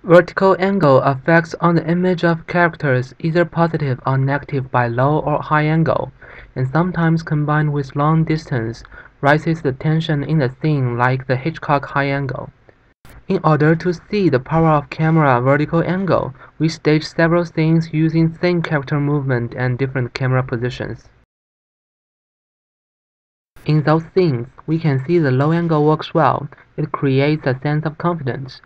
Vertical angle affects on the image of characters either positive or negative by low or high angle, and sometimes combined with long distance raises the tension in the scene like the Hitchcock high angle. In order to see the power of camera vertical angle, we stage several scenes using same character movement and different camera positions. In those scenes, we can see the low angle works well. It creates a sense of confidence.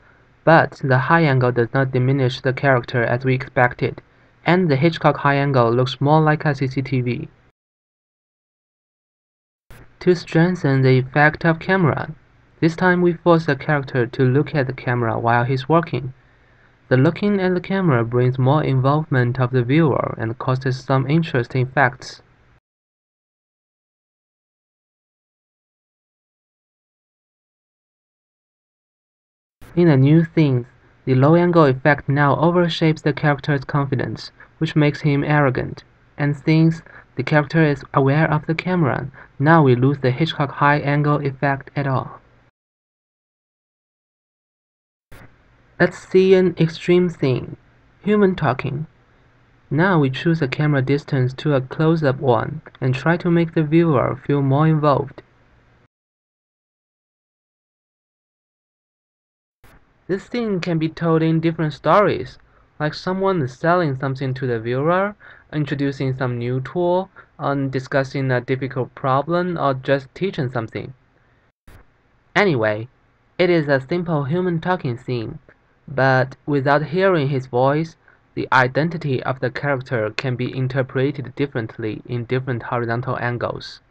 But the high angle does not diminish the character as we expected, and the Hitchcock high angle looks more like a CCTV. To strengthen the effect of camera, this time we force the character to look at the camera while he's working. The looking at the camera brings more involvement of the viewer and causes some interesting effects. In the new scenes, the low-angle effect now overshapes the character's confidence, which makes him arrogant. And since the character is aware of the camera, now we lose the Hitchcock high-angle effect at all. Let's see an extreme scene. Human talking. Now we choose a camera distance to a close-up one and try to make the viewer feel more involved. This scene can be told in different stories, like someone selling something to the viewer, introducing some new tool, discussing a difficult problem, or just teaching something. Anyway, it is a simple human talking scene, but without hearing his voice, the identity of the character can be interpreted differently in different horizontal angles.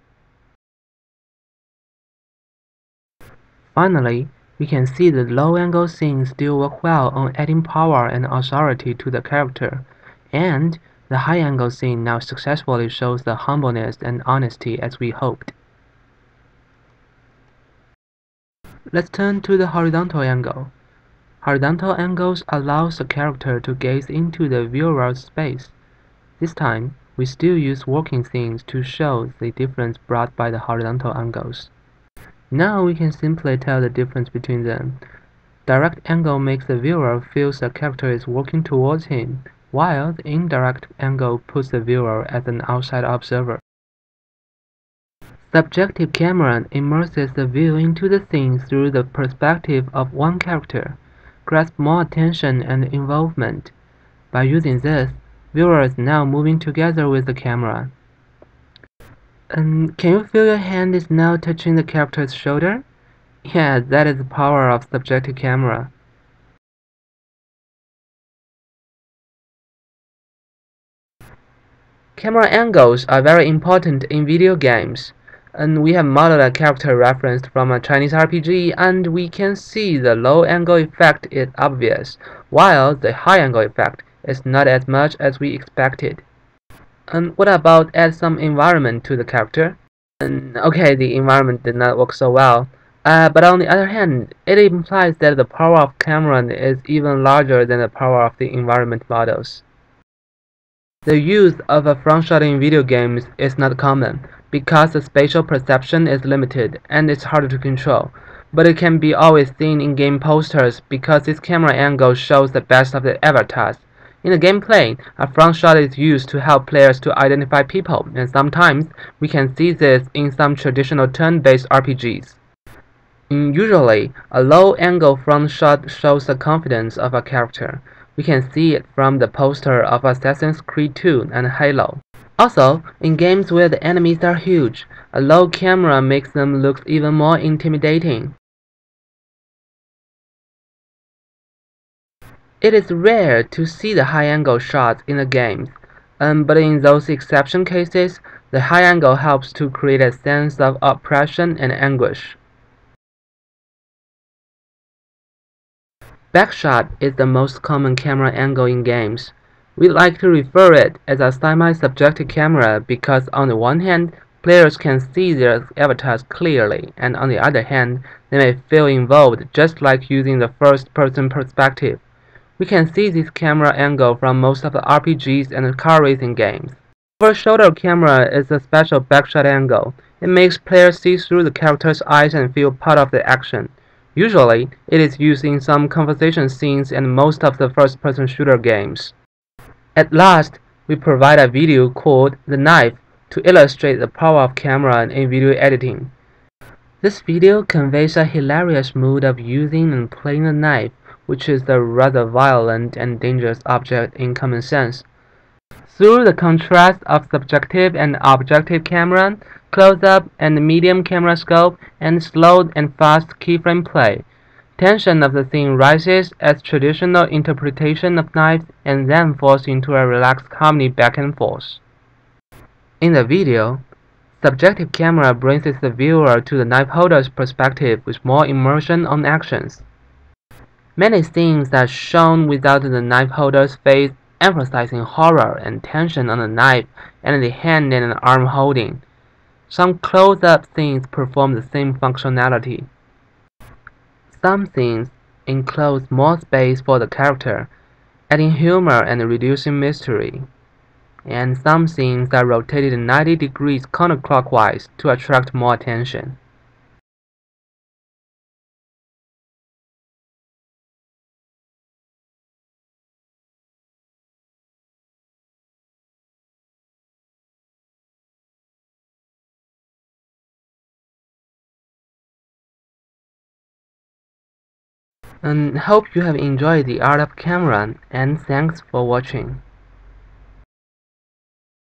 Finally, we can see the low-angle scenes still work well on adding power and authority to the character, and the high-angle scene now successfully shows the humbleness and honesty as we hoped. Let's turn to the horizontal angle. Horizontal angles allows the character to gaze into the viewer's space. This time, we still use working scenes to show the difference brought by the horizontal angles. Now we can simply tell the difference between them. Direct angle makes the viewer feel the character is walking towards him, while the indirect angle puts the viewer as an outside observer. Subjective camera immerses the view into the scene through the perspective of one character, grasps more attention and involvement. By using this, viewers now moving together with the camera. Can you feel your hand is now touching the character's shoulder? Yeah, that is the power of subjective camera. Camera angles are very important in video games, and we have modeled a character referenced from a Chinese RPG, and we can see the low angle effect is obvious, while the high angle effect is not as much as we expected. And what about add some environment to the character? Okay, the environment did not work so well. But on the other hand, it implies that the power of camera is even larger than the power of the environment models. The use of a front shot in video games is not common, because the spatial perception is limited and it's harder to control. But it can be always seen in game posters because this camera angle shows the best of the avatars. In the gameplay, a front shot is used to help players to identify people, and sometimes we can see this in some traditional turn-based RPGs. Usually, a low-angle front shot shows the confidence of a character. We can see it from the poster of Assassin's Creed 2 and Halo. Also, in games where the enemies are huge, a low camera makes them look even more intimidating. It is rare to see the high-angle shots in the games, but in those exception cases, the high angle helps to create a sense of oppression and anguish. Backshot is the most common camera angle in games. We like to refer it as a semi-subjective camera because on the one hand, players can see their avatars clearly, and on the other hand, they may feel involved just like using the first-person perspective. We can see this camera angle from most of the RPGs and car racing games. Over-shoulder camera is a special backshot angle. It makes players see through the character's eyes and feel part of the action. Usually, it is used in some conversation scenes and most of the first-person shooter games. At last, we provide a video called "The Knife" to illustrate the power of camera in video editing. This video conveys a hilarious mood of using and playing a knife, which is a rather violent and dangerous object in common sense. Through the contrast of subjective and objective camera, close-up and medium camera scope, and slow and fast keyframe play, tension of the scene rises as traditional interpretation of knives and then falls into a relaxed comedy back and forth. In the video, subjective camera brings the viewer to the knife holder's perspective with more immersion on actions. Many scenes are shown without the knife holder's face, emphasizing horror and tension on the knife and the hand and arm holding. Some close-up scenes perform the same functionality. Some scenes enclose more space for the character, adding humor and reducing mystery. And some scenes are rotated 90 degrees counterclockwise to attract more attention. And hope you have enjoyed the art of camera, and thanks for watching.